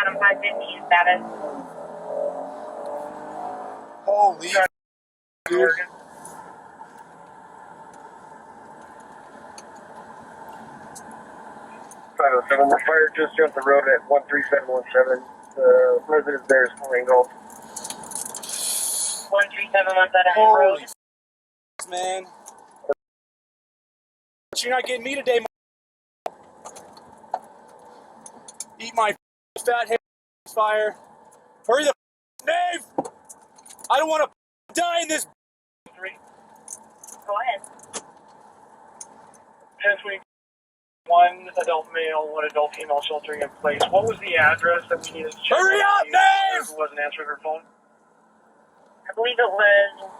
Adam 550 status. Holy dude. The fire just jumped the road at 13717. The resident there is full angle. 13717 Holy man. But you're not getting me today, eat my fat head fire. Hurry the Nave! I don't want to die in this. Go ahead. 1021 adult male, one adult female sheltering in place. What was the address that we needed to check? Hurry up, Nave! Who wasn't answering her phone? I believe it was